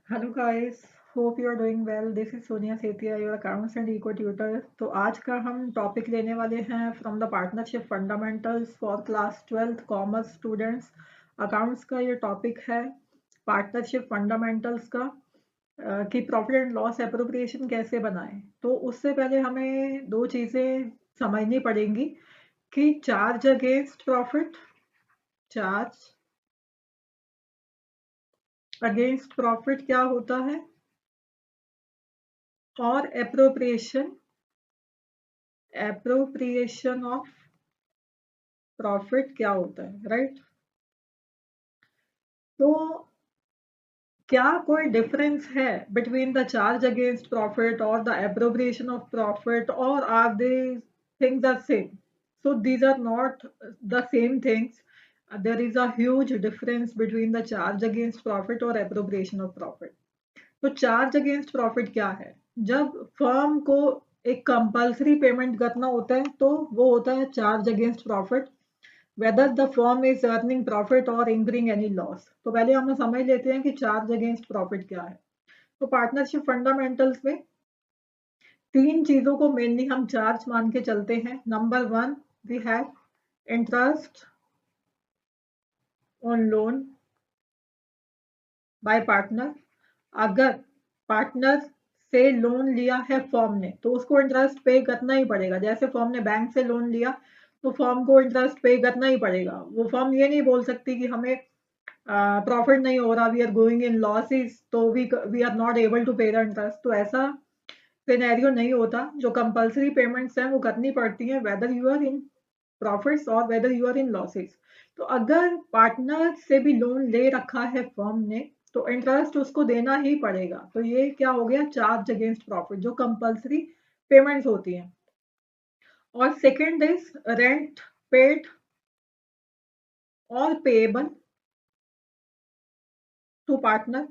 Hello guys, hope you are doing well. This is Sonia Setia, your accounts and eco tutor. तो आज का हम topic लेने वाले हैं from the partnership fundamentals for class 12th commerce students. Accounts का ये टॉपिक है, पार्टनरशिप फंडामेंटल्स का, कि प्रॉफिट एंड लॉस एप्रोप्रिएशन कैसे बनाएं। तो उससे पहले हमें दो चीज़ें समझनी पड़ेंगी कि charge against profit, charge against profit क्या होता है, और एप्रोप्रिएशन ऑफ प्रॉफिट क्या होता है, राइट। तो क्या कोई डिफरेंस है between the charge against profit और द एप्रोप्रिएशन ऑफ प्रॉफिट, और are they things are same? So these are not the same things. There is a huge difference between the charge against profit और appropriation of profit. तो charge against profit क्या है? जब firm को एक compulsory payment करना होता है तो वो होता है charge against profit, whether the firm is earning profit और इंक्रिंग एनी लॉस। तो पहले हम समझ लेते हैं कि चार्ज अगेंस्ट प्रॉफिट क्या है। तो पार्टनरशिप फंडामेंटल्स में तीन चीजों को मेनली हम चार्ज मान के चलते हैं। Number one, we have interest on loan by partner. अगर पार्टनर से लोन लिया है फर्म ने तो उसको इंटरेस्ट पे करना ही पड़ेगा। जैसे फर्म ने बैंक से लोन लिया तो फर्म को इंटरेस्ट पे करना ही पड़ेगा। वो फर्म ये नहीं बोल सकती कि हमें प्रॉफिट नहीं हो रहा, we are going in losses, तो we are not able to pay the interest. तो ऐसा सिनेरियो नहीं होता। जो कंपल्सरी पेमेंट्स हैं वो करनी पड़ती हैं, whether you are in profits और whether you are in losses. तो अगर पार्टनर से भी लोन ले रखा है फर्म ने तो इंटरेस्ट उसको देना ही पड़ेगा। तो ये क्या हो गया? चार्ज अगेंस्ट प्रॉफिट, जो कंपल्सरी पेमेंट्स होती हैं। और सेकंड इज रेंट पेड और पेएबल टू पार्टनर,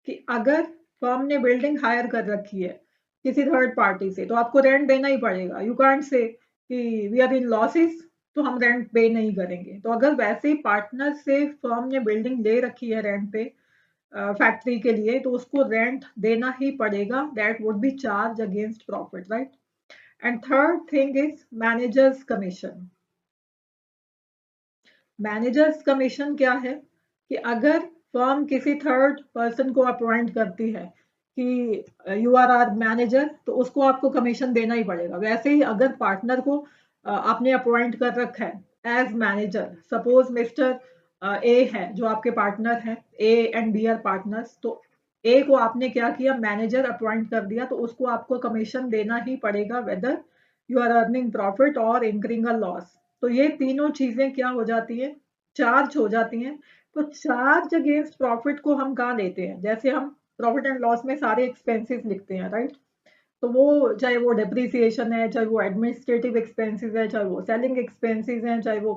कि अगर फर्म ने बिल्डिंग हायर कर रखी है किसी थर्ड पार्टी से तो आपको रेंट देना ही पड़ेगा। यू कांट से कि वी आर इन लॉसेस तो हम रेंट पे नहीं करेंगे। तो अगर वैसे ही पार्टनर से फर्म ने बिल्डिंग ले रखी है रेंट पे फैक्ट्री के लिए तो उसको रेंट देना ही पड़ेगा। That would be charge against profit, right. And third thing is managers commission. Managers commission क्या है? कि अगर फर्म किसी थर्ड पर्सन को अपॉइंट करती है कि यू आर आर मैनेजर, तो उसको आपको कमीशन देना ही पड़ेगा। वैसे ही अगर पार्टनर को आपने अपॉइंट कर रखा है as manager, suppose mister A है जो आपके पार्टनर है, A and B are partners, तो ए को आपने क्या किया? मैनेजर अपॉइंट कर दिया, तो उसको आपको कमीशन देना ही पड़ेगा, whether you are earning profit और इंक्रिंग अ लॉस। तो ये तीनों चीजें क्या हो जाती हैं? चार्ज हो जाती हैं। तो चार्ज अगेंस्ट प्रॉफिट को हम कहाँ लेते हैं? जैसे हम प्रॉफिट एंड लॉस में सारे एक्सपेंसेस लिखते हैं, राइट। तो वो चाहे वो डिप्रिसिएशन है, चाहे वो एडमिनिस्ट्रेटिव एक्सपेंसेस है, चाहे वो सेलिंग एक्सपेंसेस हैं, चाहे वो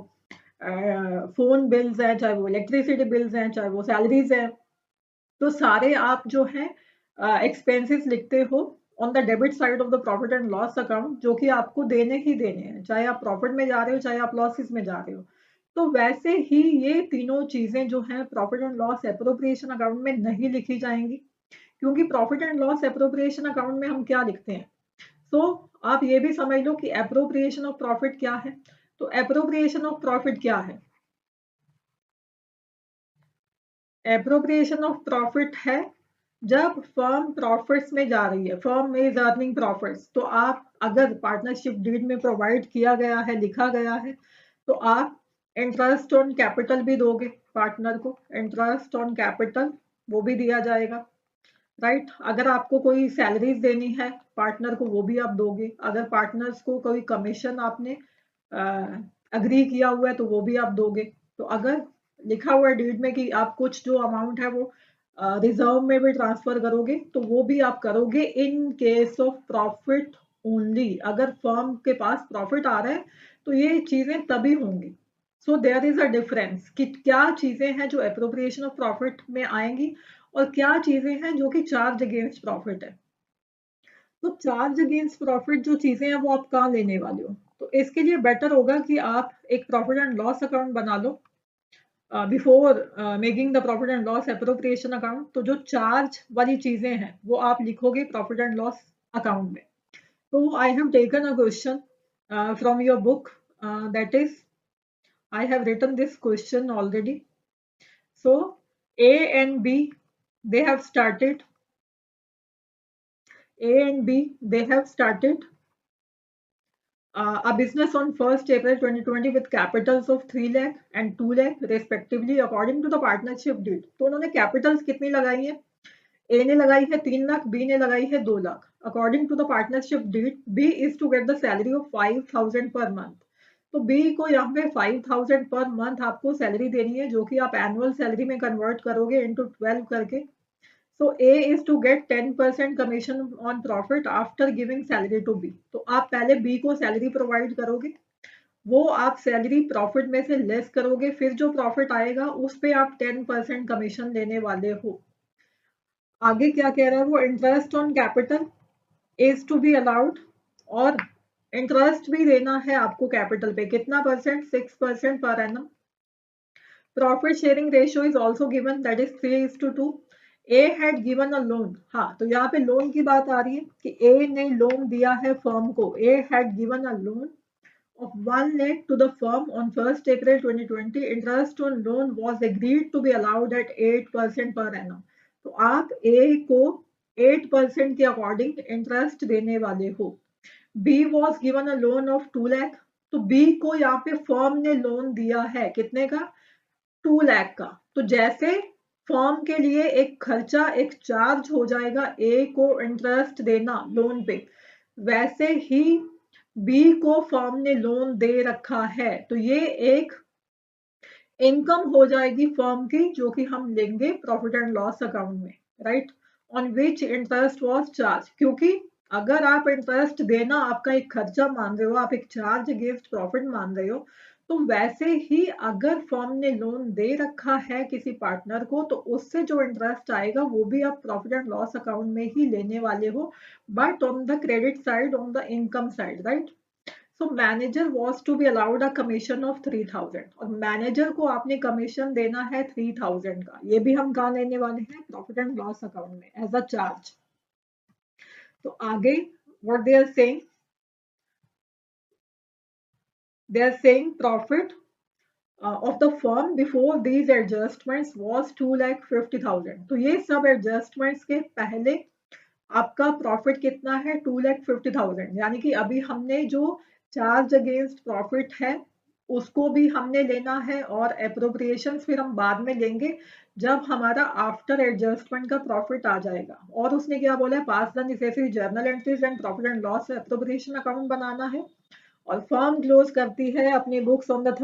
फोन बिल्स हैं, चाहे वो इलेक्ट्रिसिटी बिल्स हैं, चाहे वो सैलरीज हैं, तो सारे आप जो है एक्सपेंसेस लिखते हो on the debit side of the profit and loss account, जो कि आपको देने ही देने हैं, चाहे आप प्रॉफिट में जा रहे हो चाहे आप लॉसेस में जा रहे हो। तो वैसे ही ये तीनों चीजें जो हैं profit and loss appropriation account में नहीं लिखी जाएंगी, क्योंकि profit and loss appropriation account में हम क्या लिखते हैं? तो आप ये भी समझ लो कि एप्रोप्रिएशन ऑफ प्रॉफिट क्या है। तो एप्रोप्रिएशन ऑफ प्रॉफिट क्या है? एप्रोप्रिएशन ऑफ प्रॉफिट है जब फर्म प्रॉफिट्स में जा रही है, फर्म इज अर्निंग प्रॉफिट्स, तो आप अगर पार्टनरशिप डीड में प्रोवाइड किया गया है, लिखा गया है, तो आप इंटरेस्ट ऑन कैपिटल भी दोगे पार्टनर को, इंटरेस्ट ऑन कैपिटल वो भी दिया जाएगा, राइट। अगर आपको कोई सैलरीज देनी है पार्टनर को वो भी आप दोगे। अगर पार्टनर्स को कोई कमीशन आपने अग्री किया हुआ है तो वो भी आप दोगे। तो अगर लिखा हुआ है डीड में कि आप कुछ जो अमाउंट है वो रिजर्व में भी ट्रांसफर करोगे तो वो भी आप करोगे in case of profit only. अगर फर्म के पास प्रॉफिट आ रहा है तो ये चीजें तभी होंगी। So there is a difference कि क्या चीजें हैं जो एप्रोप्रिएशन ऑफ प्रॉफिट में आएंगी और क्या चीजें हैं जो कि चार्ज अगेंस्ट प्रॉफिट है। तो चार्ज अगेंस्ट प्रॉफिट जो चीजें हैं वो आप कहाँ लेने वाले हो? तो इसके लिए बेटर होगा कि आप एक प्रॉफिट एंड लॉस अकाउंट बना लो before making the profit and loss appropriation account, तो जो चार्ज वाली चीजें हैं वो आप लिखोगे प्रॉफिट एंड लॉस अकाउंट में। तो I have taken a question from your book, that is I have written this question already. So A and B, they have started. A and B, they have started a business on 1st April 2020 with capitals of 3 lakh and 2 lakh respectively according to the partnership deed. तो उन्होंने Capitals कितनी लगाई है? ए ने लगाई है 3 lakh, B ने लगाई है 2 lakh. According to the partnership deed, B is to get the salary of 5000 per month. तो बी को यहाँ पे 5000 पर मंथ आपको सैलरी देनी है, जो कि आप एनुअल सैलरी में कन्वर्ट करोगे इनटू 12 करके। So A is to get 10% commission on profit after giving salary to B. तो आप पहले बी को सैलरी प्रोवाइड करोगे, वो आप सैलरी प्रॉफिट में से लेस करोगे, फिर जो प्रॉफिट आएगा उस पे आप 10% कमीशन देने वाले हो। आगे क्या कह रहा है वो, interest on capital is to be allowed, और इंटरेस्ट भी देना है आपको कैपिटल पे, कितना percent? 6% per annum. Profit sharing ratio is also given, that is 3:2। A had given a loan, हाँ तो यहाँ पे लोन की बात आ रही है कि ए ने लोन दिया है फर्म को। A had given a loan of 1 lakh to the firm on 1st April 2020. Interest on loan was agreed to be allowed at 8% per annum. तो आप A को 8% के अकॉर्डिंग इंटरेस्ट देने वाले हो। B was given a loan of 2 lakh, तो B को यहाँ पे फर्म ने लोन दिया है कितने का? 2 लाख का। तो जैसे फर्म के लिए एक खर्चा, एक चार्ज हो जाएगा ए को इंटरेस्ट देना लोन पे, वैसे ही बी को फर्म ने लोन दे रखा है, तो ये एक इनकम हो जाएगी फर्म की, जो कि हम लेंगे प्रॉफिट एंड लॉस अकाउंट में, right, on which interest was charge. क्योंकि अगर आप इंटरेस्ट देना आपका एक खर्चा मान रहे हो, आप एक चार्ज अगेंस्ट प्रॉफिट मान रहे हो, तो वैसे ही अगर फर्म ने लोन दे रखा है किसी पार्टनर को, तो उससे जो इंटरेस्ट आएगा वो भी आप प्रॉफिट एंड लॉस अकाउंट में ही लेने वाले हो, but on the credit side, on the income side, right. So manager was to be allowed a commission of 3000, और मैनेजर को आपने कमीशन देना है 3000 का। ये भी हम कहाँ लेने वाले हैं? प्रॉफिट एंड लॉस अकाउंट में एज अ चार्ज। तो आगे what they are saying, they are saying profit of the firm before these adjustments was 2,50,000। तो ये सब एडजस्टमेंट्स के पहले आपका प्रॉफिट कितना है? 2,50,000। यानी कि अभी हमने जो चार्ज अगेंस्ट प्रॉफिट है उसको भी हमने लेना है, और एप्रोप्रिएशन फिर हम बाद में लेंगे जब हमारा आफ्टर एडजस्टमेंट का प्रॉफिट आ जाएगा। और उसने क्या बोला है? Pass the necessary journal entries and profit and loss appropriation account बनाना है, और फर्म क्लोज करती है अपनी books on the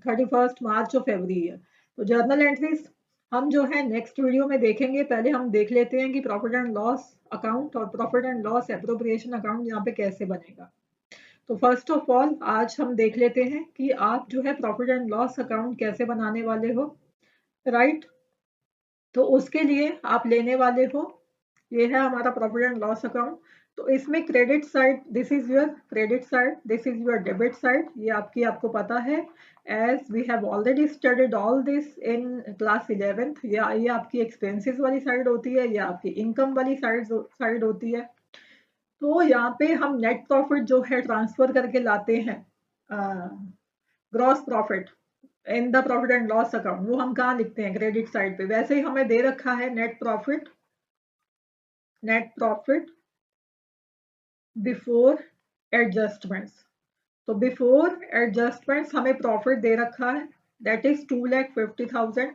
31st March of every year. तो जर्नल एंट्रीज हम जो है नेक्स्ट वीडियो में देखेंगे। पहले हम देख लेते हैं कि प्रॉफिट एंड लॉस अकाउंट और profit and loss appropriation account यहाँ पे कैसे बनेगा। तो फर्स्ट ऑफ ऑल आज हम देख लेते हैं कि आप जो है प्रॉफिट एंड लॉस अकाउंट कैसे बनाने वाले हो, राइट। तो उसके लिए आप लेने वाले हो, ये है हमारा प्रॉफिट एंड लॉस अकाउंट। तो इसमें credit side, this is your credit side, this is your debit side, ये आपको पता है, as we have already studied all this in class 11th। ये आपकी एक्सपेंसेस वाली साइड होती है, ये आपकी इनकम वाली साइड होती है। तो यहाँ पे हम नेट प्रॉफिट जो है ट्रांसफर करके लाते हैं gross profit in the profit and loss account, वो हम कहाँ लिखते हैं? क्रेडिट साइड पे। वैसे ही हमें दे रखा है नेट प्रॉफिट बिफोर एडजस्टमेंट्स। तो बिफोर एडजस्टमेंट्स हमें प्रॉफिट दे रखा है, दैट इज 2,50,000।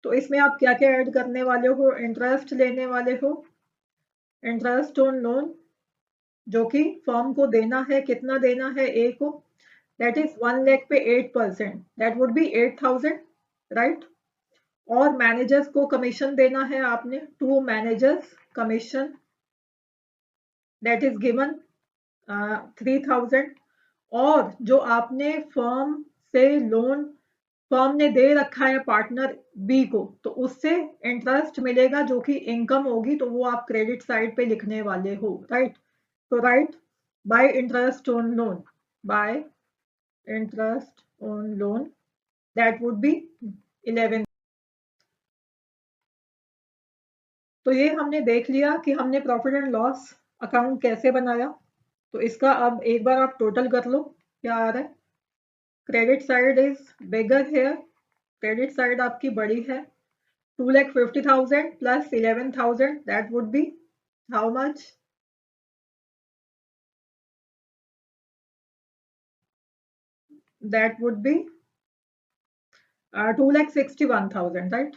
तो इसमें आप क्या क्या ऐड करने वाले हो? इंटरेस्ट लेने वाले हो, इंटरेस्ट ऑन लोन, जो कि फर्म को देना है। कितना देना है ए को? दैट इज 1 लाख पे 8%, दैट वुड बी 8,000, राइट। और मैनेजर्स को कमीशन देना है आपने, 2 managers commission, that is given 3,000। और जो आपने फर्म से लोन, फर्म ने दे रखा है पार्टनर बी को, तो उससे इंटरेस्ट मिलेगा जो कि इनकम होगी, तो वो आप क्रेडिट साइड पे लिखने वाले हो, राइट। तो right, bye interest on loan, bye interest on loan that would be 11। तो ये हमने देख लिया कि हमने प्रॉफिट एंड लॉस अकाउंट कैसे बनाया। तो इसका अब एक बार आप टोटल कर लो क्या आ रहा है। Credit side is bigger here, credit side आपकी बड़ी है। 2,50,000 plus 11,000, that would be how much? That would be 2,61,000, right?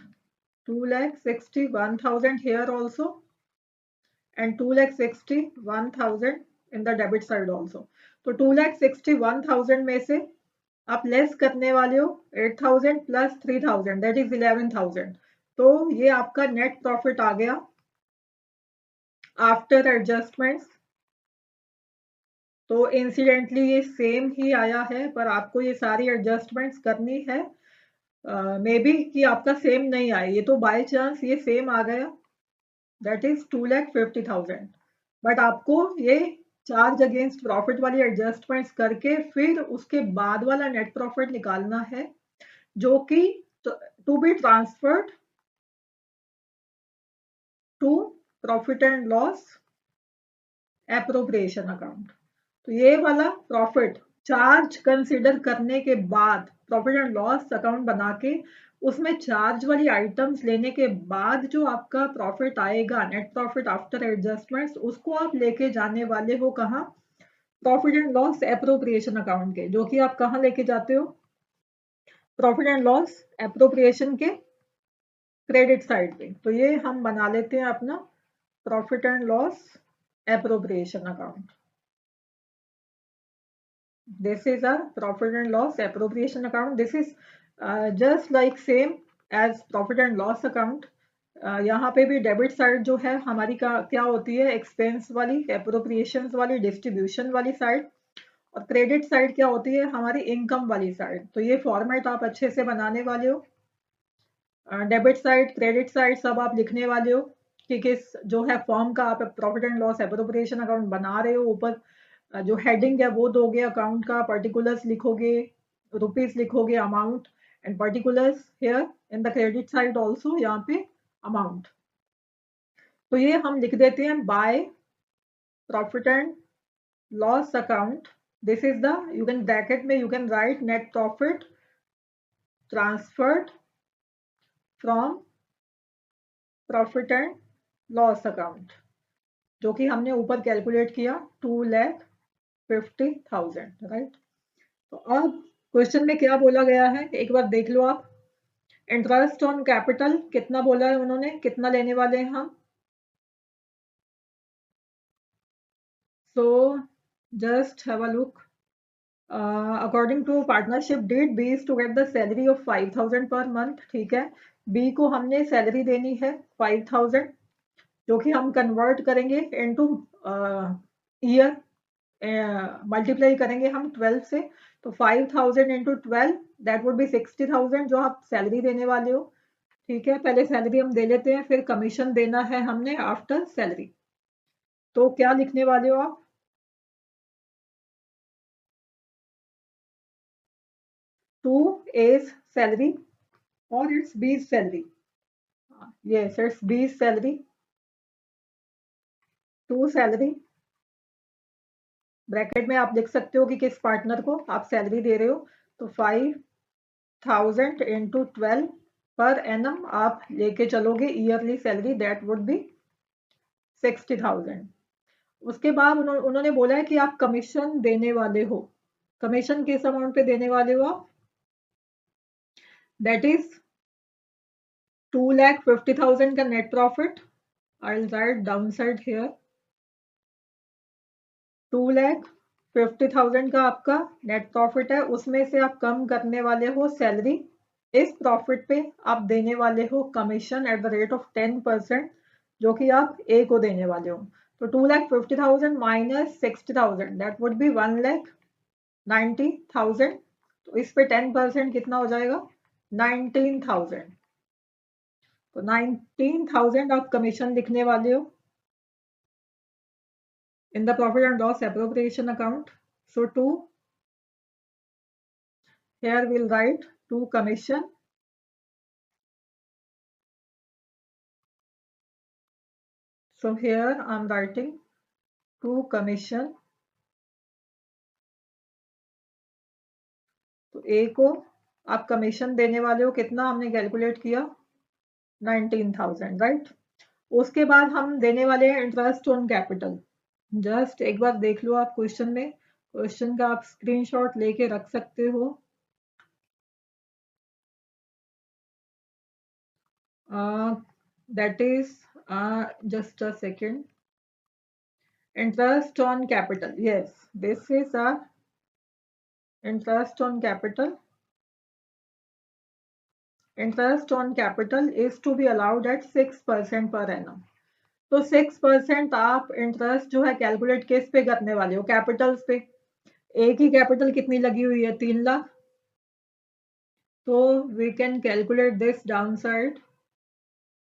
2,61,000 here also, and 2,61,000 in the debit side also. तो 2,61,000 में से आप लेस करने वाले हो 8,000 plus 3,000, that is 11,000। तो ये आपका नेट प्रॉफिट आ गया आफ्टर एडजस्टमेंट्स। तो इंसिडेंटली ये सेम ही आया है, पर आपको ये सारी एडजस्टमेंट्स करनी है। मे बी कि आपका सेम नहीं आए, ये तो बाय चांस ये सेम आ गया, दैट इज 2,50,000। बट आपको ये चार्ज अगेंस्ट प्रॉफिट वाली एडजस्टमेंट्स करके फिर उसके बाद वाला नेट प्रॉफिट निकालना है, जो कि to be transferred to profit and loss appropriation account. तो ये वाला प्रॉफिट चार्ज कंसिडर करने के बाद प्रॉफिट एंड लॉस अकाउंट बना के उसमें चार्ज वाली आइटम्स लेने के बाद जो आपका प्रॉफिट आएगा, नेट प्रॉफिट आफ्टर एडजस्टमेंट्स, उसको आप लेके जाने वाले हो कहाँ? Profit and loss appropriation account के, जो कि आप कहाँ लेके जाते हो? प्रॉफिट एंड लॉस एप्रोप्रिएशन के क्रेडिट साइड पे। तो ये हम बना लेते हैं अपना profit and loss appropriation account. This is a profit and loss appropriation account. This is just like same as profit and loss account. यहाँ पे भी डेबिट साइड जो है हमारी का क्या होती है? एक्सपेंस वाली, एप्रोप्रिएशन वाली, डिस्ट्रीब्यूशन वाली साइड। और क्रेडिट साइड क्या होती है? हमारी इनकम वाली साइड। तो ये फॉर्मेट आप अच्छे से बनाने वाले हो। डेबिट साइड, क्रेडिट साइड सब आप लिखने वाले हो कि किस जो है फॉर्म का आप profit and loss appropriation account बना रहे हो। ऊपर जो हेडिंग है वो दोगे अकाउंट का, पर्टिकुलर्स लिखोगे, रुपीस लिखोगे, amount and particulars here in the credit side also, यहाँ पे अमाउंट। तो ये हम लिख देते हैं by profit and loss account. This is the, you can bracket में you can write net profit transferred from profit and loss account, जो कि हमने ऊपर कैलकुलेट किया 2,50,000, राइट। तो अब क्वेश्चन में क्या बोला गया है एक बार देख लो आप। इंटरेस्ट ऑन कैपिटल कितना बोला है उन्होंने, कितना लेने वाले हैं हम? So just have a look. According to partnership deed, B is to get the salary of 5,000 per month, ठीक है। बी को हमने सैलरी देनी है 5,000, जो कि हम कन्वर्ट करेंगे इनटू ईयर, मल्टीप्लाई करेंगे हम 12 से। तो 5,000 इंटू 12, दैट वुड बी 60,000 जो आप सैलरी देने वाले हो, ठीक है। पहले सैलरी हम दे लेते हैं, फिर कमीशन देना है हमने आफ्टर सैलरी। तो क्या लिखने वाले हो आप? 2 is सैलरी और इट्स बीस सैलरी। यस, इट्स बीस सैलरी, 2 सैलरी। ब्रैकेट में आप लिख सकते हो कि किस पार्टनर को आप सैलरी दे रहे हो। तो 5,000 इंटू 12 पर एनम आप लेके चलोगे yearly salary, that would be 60,000। उसके बाद उन्होंने बोला है कि आप कमीशन देने वाले हो। कमीशन किस अमाउंट पे देने वाले हो आप? दैट इज 2,50,000 का net profit. I will write down side here 2,50,000 का आपका नेट प्रॉफिट है, उसमें से आप कम करने वाले हो सैलरी। इस प्रॉफिट पे आप देने वाले हो commission at the rate of 10%, जो कि आप ए को देने वाले हो। तो 2,50,000 माइनस 60,000, दैट वुड बी 1,90,000। तो इस पे 10% कितना हो जाएगा? 19,000। तो 19,000 आप कमीशन लिखने वाले हो in the profit and loss appropriation account. So here we'll write to commission. So here I'm writing to commission. तो ए को आप कमीशन देने वाले हो कितना हमने कैलकुलेट किया 19,000 राइट। उसके बाद हम देने वाले हैं इंटरेस्ट ऑन कैपिटल। जस्ट एक बार देख लो आप क्वेश्चन में, क्वेश्चन का आप स्क्रीनशॉट लेके रख सकते हो। That is just a second. Interest on capital, yes, this is a interest on capital. Interest on capital is to be allowed at 6% per annum. तो 6% आप इंटरेस्ट जो है कैलकुलेट किस पे करने वाले हो, कैपिटल्स पे। ए की कैपिटल कितनी लगी हुई है 3 लाख, तो we can calculate this down side.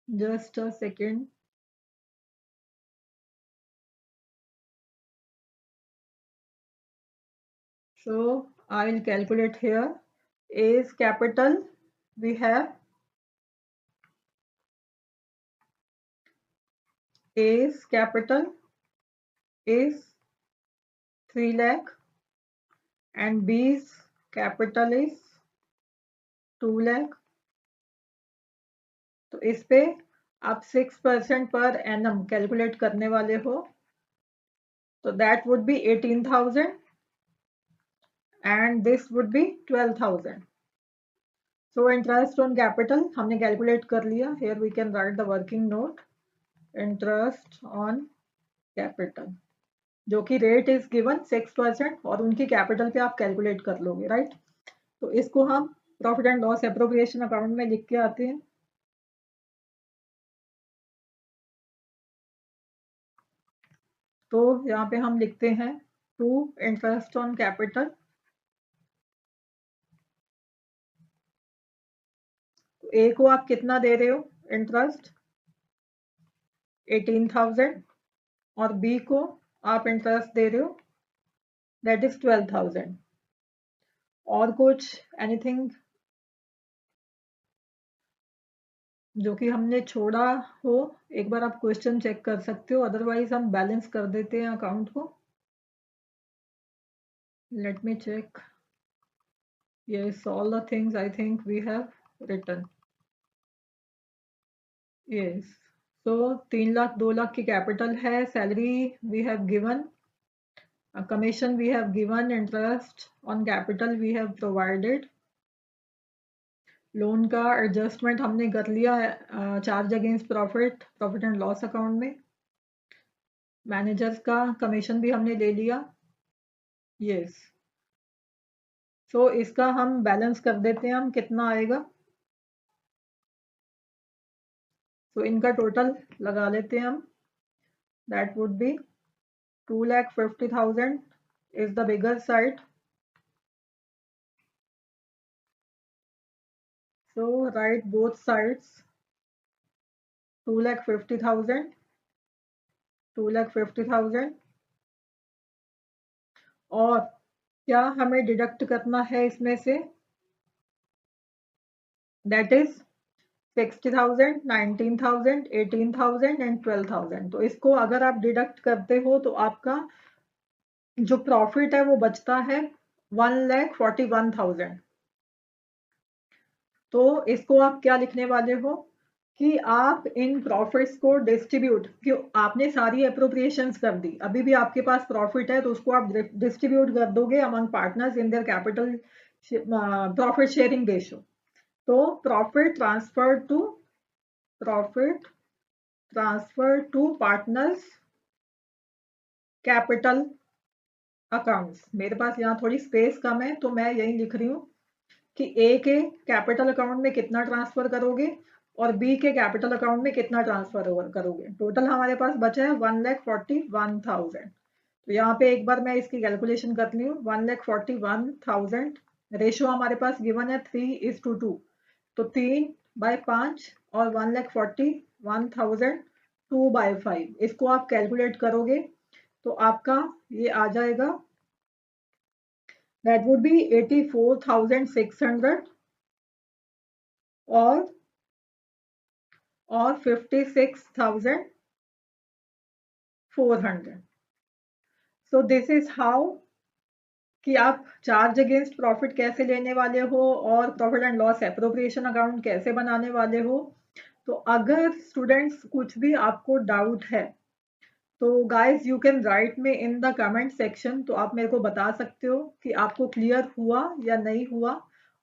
Just a second. So I'll calculate here. A's capital we have A's capital is 3 lakh and B's capital is 2 lakh. तो इस पे आप 6% पर एनम कैलकुलेट करने वाले हो, तो that would be 18,000 and this would be 12,000. So interest on capital हमने calculate कर लिया। Here we can write the working note. Interest on capital जो कि रेट इज गिवन 6% और उनकी कैपिटल पे आप कैलकुलेट कर लोगे राइट। तो इसको हम profit and loss appropriation account में लिख के आते हैं। तो यहाँ पे हम लिखते हैं टू इंटरेस्ट ऑन कैपिटल। ए को आप कितना दे रहे हो इंटरेस्ट 18,000 और बी को आप इंटरेस्ट दे रहे हो दैट इज 12,000। और कुछ एनीथिंग जो कि हमने छोड़ा हो, एक बार आप क्वेश्चन चेक कर सकते हो, अदरवाइज हम बैलेंस कर देते हैं अकाउंट को। Let me check. Yes, all the things I think we have written. Yes. So 3 lakh 2 lakh की कैपिटल है, salary we have given, commission we have given, interest on capital we have provided, loan का adjustment हमने कर लिया charge against profit, profit and loss account में, managers का commission भी हमने ले लिया। यस। सो इसका हम बैलेंस कर देते हैं, हम कितना आएगा। सो इनका टोटल लगा लेते हैं हम। That would be 2,50,000 is the bigger side. So write both sides 2,50,000, 2,50,000। और क्या हमें डिडक्ट करना है इसमें से, दैट इज 60,000, 19,000, 18,000 एंड 12,000। तो इसको अगर आप डिडक्ट करते हो तो आपका जो प्रॉफिट है वो बचता है 1,41,000। तो इसको आप क्या लिखने वाले हो कि आप इन प्रॉफिट्स को डिस्ट्रीब्यूट, क्यों आपने सारी अप्रोप्रिएशंस कर दी, अभी भी आपके पास प्रॉफिट है तो उसको आप डिस्ट्रीब्यूट कर दोगे among partners in their capital profit sharing ratio. तो profit transfer to partners capital accounts. मेरे पास यहाँ थोड़ी स्पेस कम है तो मैं यही लिख रही हूँ कि ए के कैपिटल अकाउंट में कितना ट्रांसफर करोगे और बी के कैपिटल अकाउंट में कितना ट्रांसफर करोगे। टोटल हमारे पास बचा है 1,41,000। तो यहाँ पे एक बार मैं इसकी कैलकुलेशन कर ली हूँ। 1,41,000 रेशो हमारे पास गिवन है 3:2, तो 3/5 और 1,41,000 2/5। इसको आप कैलकुलेट करोगे तो आपका ये आ जाएगा, दैट वुड बी 84,600 और 56,400. सो दिस इज हाउ कि आप चार्ज अगेंस्ट प्रॉफिट कैसे लेने वाले हो और profit and loss appropriation account कैसे बनाने वाले हो. तो अगर स्टूडेंट्स कुछ भी आपको डाउट है तो गाइज यू कैन राइट में इन द कमेंट सेक्शन. तो आप मेरे को बता सकते हो कि आपको क्लियर हुआ या नहीं हुआ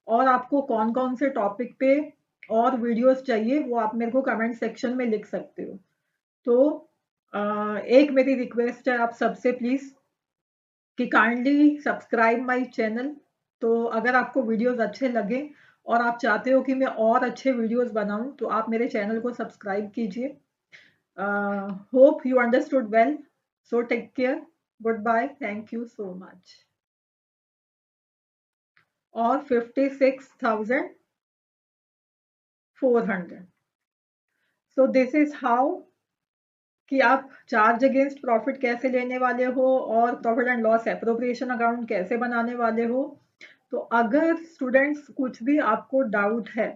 और आपको कौन कौन से टॉपिक पे और वीडियोस चाहिए वो आप मेरे को कमेंट सेक्शन में लिख सकते हो. तो एक मेरी रिक्वेस्ट है आप सबसे प्लीज कि काइंडली सब्सक्राइब माय चैनल. तो अगर आपको वीडियोस अच्छे लगे और आप चाहते हो कि मैं और अच्छे वीडियोस बनाऊं तो आप मेरे चैनल को सब्सक्राइब कीजिए. Hope you understood well. So take care. Good bye. Thank you so much. और 56,400. सो दिस इज हाउ कि आप चार्ज अगेंस्ट प्रॉफिट कैसे लेने वाले हो और profit and loss appropriation account कैसे बनाने वाले हो. तो अगर स्टूडेंट्स कुछ भी आपको डाउट है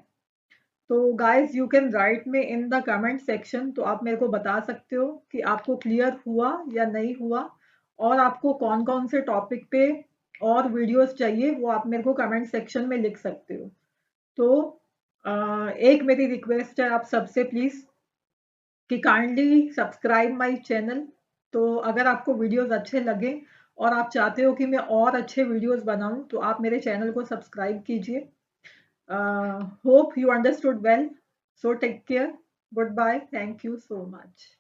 तो गाइज यू कैन राइट में इन द कमेंट सेक्शन. तो आप मेरे को बता सकते हो कि आपको क्लियर हुआ या नहीं हुआ और आपको कौन कौन से टॉपिक पे और वीडियोस चाहिए वो आप मेरे को कमेंट सेक्शन में लिख सकते हो. तो एक मेरी रिक्वेस्ट है आप सबसे प्लीज कि काइंडली सब्सक्राइब माय चैनल. तो अगर आपको वीडियोस अच्छे लगे और आप चाहते हो कि मैं और अच्छे वीडियोस बनाऊं तो आप मेरे चैनल को सब्सक्राइब कीजिए. Hope you understood well. So take care. Good bye. Thank you so much.